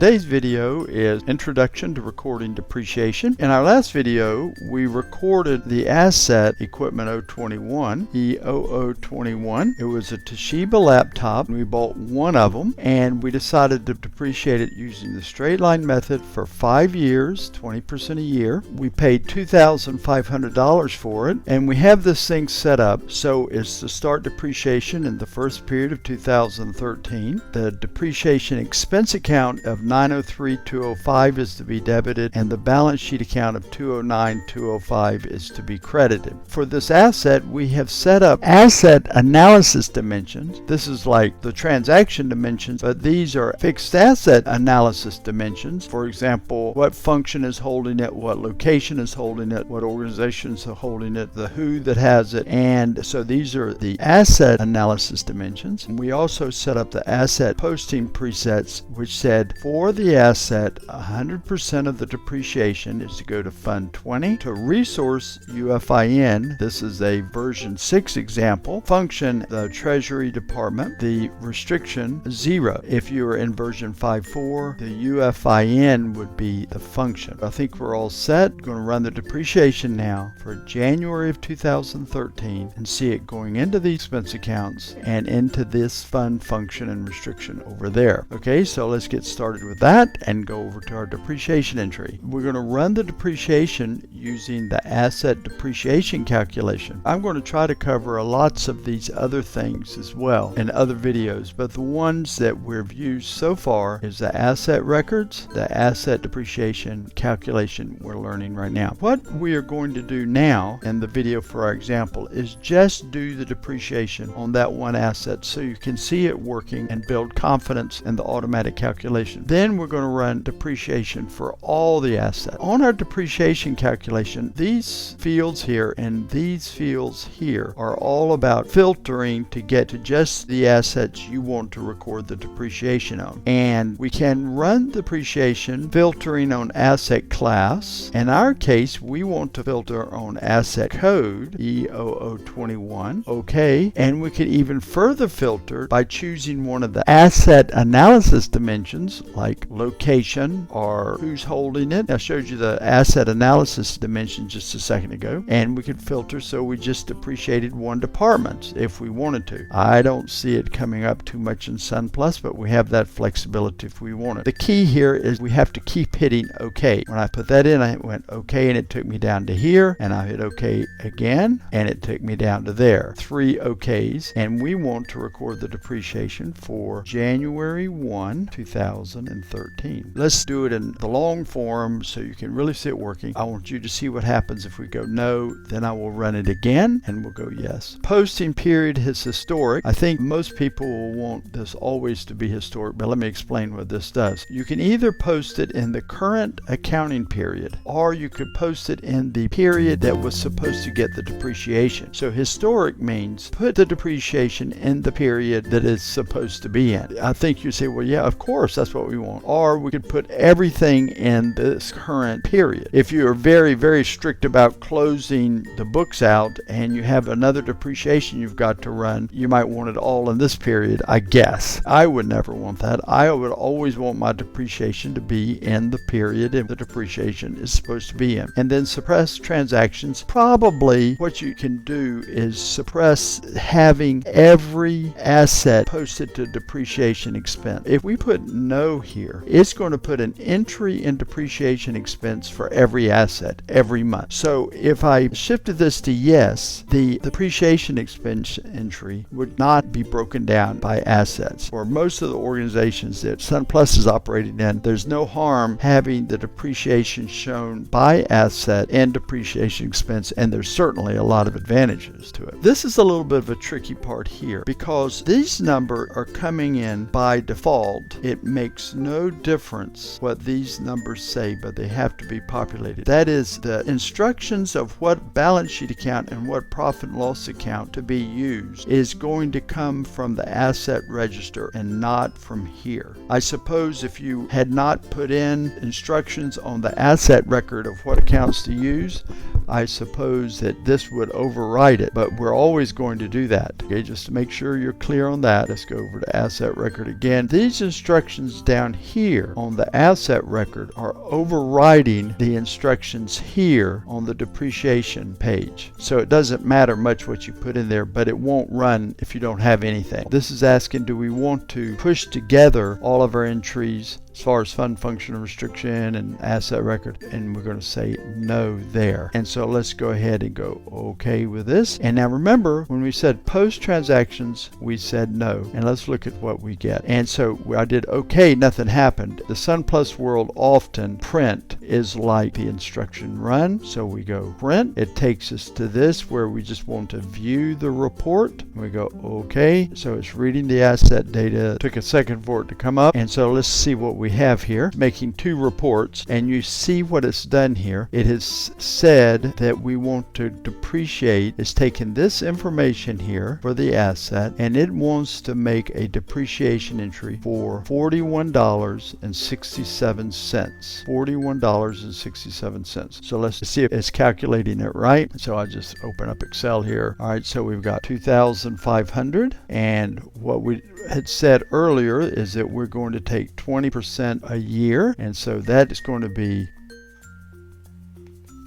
Today's video is Introduction to Recording Depreciation. In our last video, we recorded the asset Equipment 021, E0021. It was a Toshiba laptop. We bought one of them, and we decided to depreciate it using the straight line method for 5 years, 20% a year. We paid $2,500 for it, and we have this thing set up so it's to start depreciation in the first period of 2013. The depreciation expense account of 903,205 is to be debited, and the balance sheet account of 209,205 is to be credited. For this asset, we have set up asset analysis dimensions. This is like the transaction dimensions, but these are fixed asset analysis dimensions. For example, what function is holding it, what location is holding it, what organizations are holding it, the who that has it, and so these are the asset analysis dimensions. And we also set up the asset posting presets, which said for the asset 100% of the depreciation is to go to Fund 20, to resource UFIN, this is a version 6 example, function the Treasury Department, the restriction 0. If you are in version 5.4, the UFIN would be the function. I think we're all set. Going to run the depreciation now for January of 2013 and see it going into the expense accounts and into this fund function and restriction over there. Okay, so let's get started with that and go over to our depreciation entry. We're going to run the depreciation using the asset depreciation calculation. I'm going to try to cover lots of these other things as well in other videos, but the ones that we've used so far is the asset records, the asset depreciation calculation we're learning right now. What we are going to do now in the video for our example is just do the depreciation on that one asset so you can see it working and build confidence in the automatic calculation. Then we're going to run depreciation for all the assets. On our depreciation calculation, these fields here and these fields here are all about filtering to get to just the assets you want to record the depreciation on. And we can run depreciation filtering on asset class. In our case, we want to filter on asset code, E0021. Okay, and we can even further filter by choosing one of the asset analysis dimensions like location or who's holding it. I showed you the asset analysis dimension just a second ago, and we could filter so we just depreciated one department if we wanted to. I don't see it coming up too much in Sun Plus, but we have that flexibility if we want it. The key here is we have to keep hitting OK. When I put that in, I went OK and it took me down to here, and I hit OK again and it took me down to there. 3 OKs, and we want to record the depreciation for January 1, 2013. Let's do it in the long form so you can really see it working. I want you to see what happens if we go no, then I will run it again and we'll go yes. Posting period is historic. I think most people will want this always to be historic, but let me explain what this does. You can either post it in the current accounting period, or you could post it in the period that was supposed to get the depreciation. So historic means put the depreciation in the period that it's supposed to be in. I think you say, well, yeah, of course, that's what we want. Or we could put everything in this current period. If you are very, very strict about closing the books out and you have another depreciation you've got to run, you might want it all in this period, I guess. I would never want that. I would always want my depreciation to be in the period the depreciation is supposed to be in. And then suppress transactions. Probably what you can do is suppress having every asset posted to depreciation expense. If we put no here, it's going to put an entry in depreciation expense for every asset every month. So if I shifted this to yes, the depreciation expense entry would not be broken down by assets. For most of the organizations that Sun Plus is operating in, there's no harm having the depreciation shown by asset and depreciation expense, and there's certainly a lot of advantages to it. This is a little bit of a tricky part here because these numbers are coming in by default. It makes no difference what these numbers say, but they have to be populated. That is, the instructions of what balance sheet account and what profit and loss account to be used is going to come from the asset register and not from here. I suppose if you had not put in instructions on the asset record of what accounts to use, I suppose that this would override it, but we're always going to do that. Okay, just to make sure you're clear on that, let's go over to asset record again. These instructions down down here on the asset record are overriding the instructions here on the depreciation page. So it doesn't matter much what you put in there, but it won't run if you don't have anything. This is asking, do we want to push together all of our entries as far as fund function restriction and asset record? And we're going to say no there. And so let's go ahead and go okay with this. And now remember, when we said post transactions, we said no. And let's look at what we get. And so I did okay, nothing happened. The Sun Plus world often print is like the instruction run. So we go print. It takes us to this where we just want to view the report. We go okay. So it's reading the asset data. It took a second for it to come up. And so let's see what we have here, making two reports, and you see what it's done here. It has said that we want to depreciate. It's taken this information here for the asset, and it wants to make a depreciation entry for $41.67. $41.67. So let's see if it's calculating it right. So I just open up Excel here. All right, so we've got 2,500, and what we had said earlier is that we're going to take 20% a year, and so that is going to be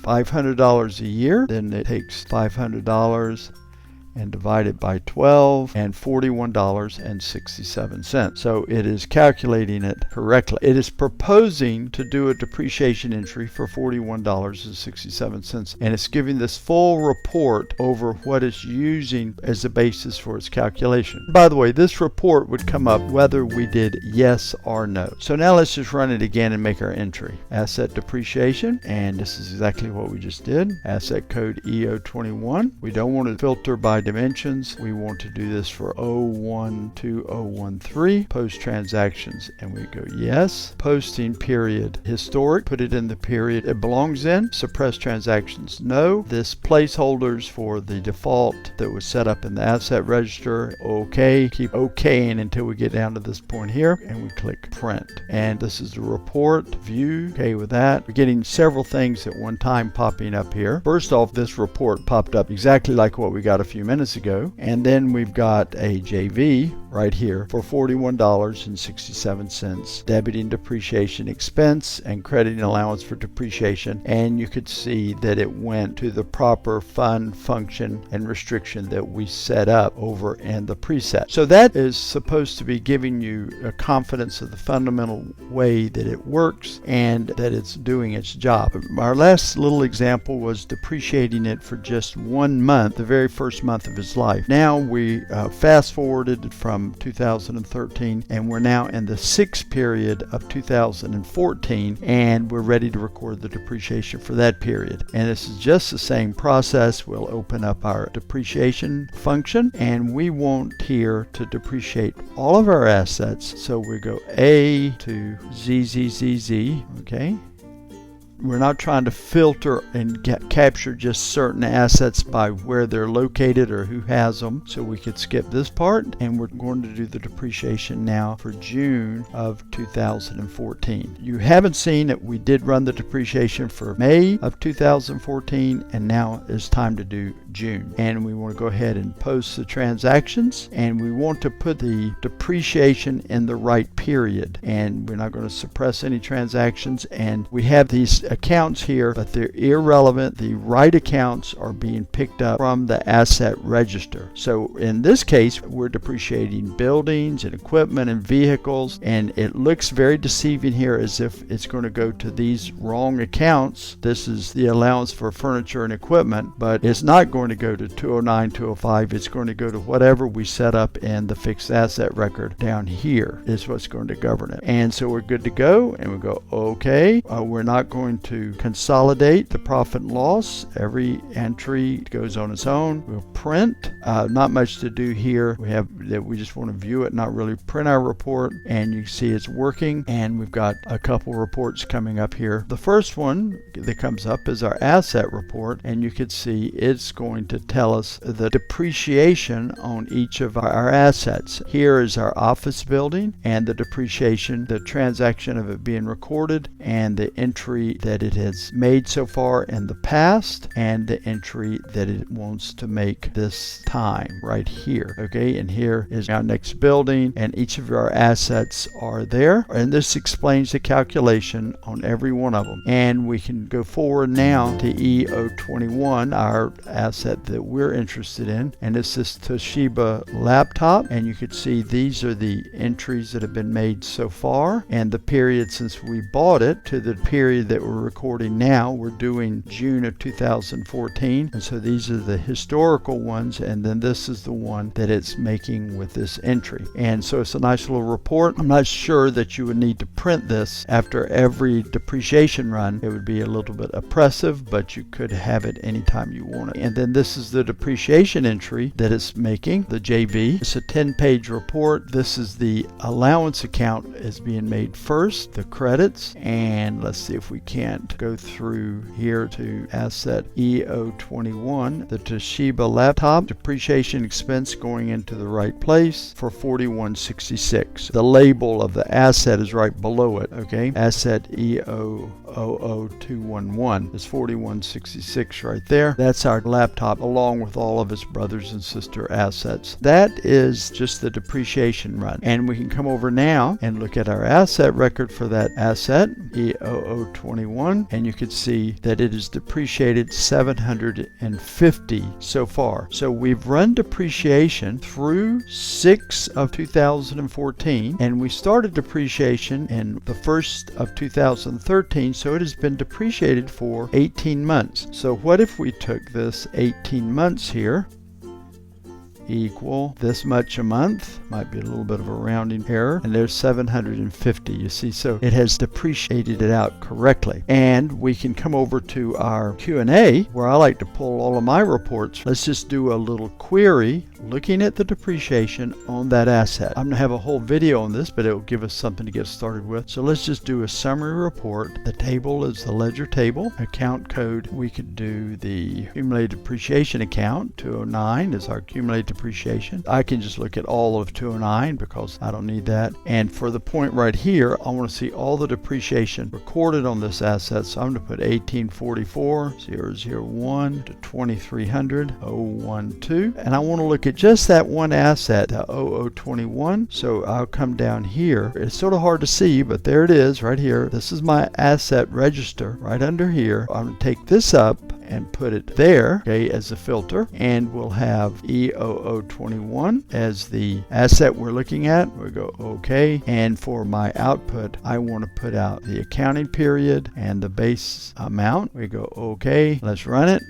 $500 a year. Then it takes $500 and divide it by 12, and $41.67. So it is calculating it correctly. It is proposing to do a depreciation entry for $41.67, and it's giving this full report over what it's using as a basis for its calculation. By the way, this report would come up whether we did yes or no. So now let's just run it again and make our entry. Asset depreciation, and this is exactly what we just did. Asset code FA03. We don't want to filter by dimensions. We want to do this for 012013 post transactions, and we go yes. Posting period historic, put it in the period it belongs in. Suppress transactions no. This placeholders for the default that was set up in the asset register, okay. Keep okaying until we get down to this point here, and we click print. And this is the report view. Okay with that. We're getting several things at one time popping up here. First off, this report popped up exactly like what we got a few minutes ago, and then we've got a JV right here for $41.67, debiting depreciation expense and crediting allowance for depreciation, and you could see that it went to the proper fund function and restriction that we set up over in the preset. So that is supposed to be giving you a confidence of the fundamental way that it works and that it's doing its job. Our last little example was depreciating it for just 1 month, the very first month of his life. Now we fast forwarded from 2013, and we're now in the 6th period of 2014, and we're ready to record the depreciation for that period. And this is just the same process. We'll open up our depreciation function, and we want here to depreciate all of our assets. So we go A to ZZZZ, okay? We're not trying to filter and capture just certain assets by where they're located or who has them. So we could skip this part, and we're going to do the depreciation now for June of 2014. You haven't seen that we did run the depreciation for May of 2014, and now it's time to do June. And we want to go ahead and post the transactions, and we want to put the depreciation in the right period, and we're not going to suppress any transactions. And we have these accounts here, but they're irrelevant. The right accounts are being picked up from the asset register. So in this case, we're depreciating buildings and equipment and vehicles, and it looks very deceiving here as if it's going to go to these wrong accounts. This is the allowance for furniture and equipment, but it's not going to go to 209, 205. It's going to go to whatever we set up in the fixed asset record down here is what's going to govern it. And so we're good to go, and we go okay. We're not going to consolidate the profit and loss. Every entry goes on its own. We'll print. Not much to do here. We have that we just want to view it, not really print our report, and you see it's working. And we've got a couple reports coming up here. The first one that comes up is our asset report, and you can see it's going to tell us the depreciation on each of our assets. Here is our office building and the depreciation, the transaction of it being recorded, and the entry that it has made so far in the past and the entry that it wants to make this time right here. Okay, and here is our next building, and each of our assets are there, and this explains the calculation on every one of them. And we can go forward now to E021, our asset that we're interested in, and it's this Toshiba laptop, and you can see these are the entries that have been made so far and the period since we bought it to the period that we're recording now. We're doing June of 2014, and so these are the historical ones, and then this is the one that it's making with this entry. And so it's a nice little report. I'm not sure that you would need to print this after every depreciation run. It would be a little bit oppressive, but you could have it anytime you want it. And then this is the depreciation entry that it's making, the JV. It's a 10-page report. This is the allowance account is being made first, the credits, and let's see if we can't go through here to asset E021, the Toshiba laptop, depreciation expense going into the right place for $41.66. The label of the asset is right below it. Okay, asset E000211 is $41.66 right there. That's our laptop along with all of its brothers and sister assets. That is just the depreciation run, and we can come over now and look at our asset record for that asset E0021, and you can see that it is depreciated 750 so far. So we've run depreciation through 6 of 2014, and we started depreciation in the 1st of 2013, so it has been depreciated for 18 months. So what if we took this 18 months here equal this much a month? Might be a little bit of a rounding error, and there's 750. You see, so it has depreciated it out correctly. And we can come over to our Q&A where I like to pull all of my reports. Let's just do a little query looking at the depreciation on that asset. I'm gonna have a whole video on this, but it will give us something to get started with. So let's just do a summary report. The table is the ledger table. Account code, we could do the accumulated depreciation account. 209 is our accumulated depreciation. I can just look at all of 209 because I don't need that. And for the point right here, I want to see all the depreciation recorded on this asset. So I'm going to put 1844 001 to 2300 012, and I want to look at just that one asset, the 0021. So I'll come down here. It's sort of hard to see, but there it is right here. This is my asset register right under here. I'm going to take this up and put it there, okay, as a filter, and we'll have E0021 as the asset we're looking at. We go okay, and for my output I want to put out the accounting period and the base amount. We go okay, let's run it,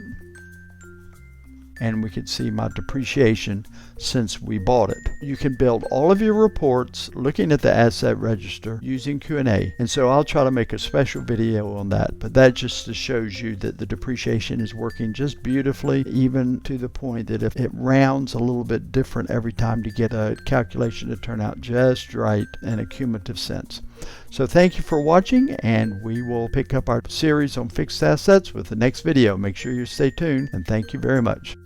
and we can see my depreciation since we bought it. You can build all of your reports looking at the asset register using Q&A, and so I'll try to make a special video on that, but that just shows you that the depreciation is working just beautifully, even to the point that if it rounds a little bit different every time to get a calculation to turn out just right in a cumulative sense. So thank you for watching, and we will pick up our series on fixed assets with the next video. Make sure you stay tuned, and thank you very much.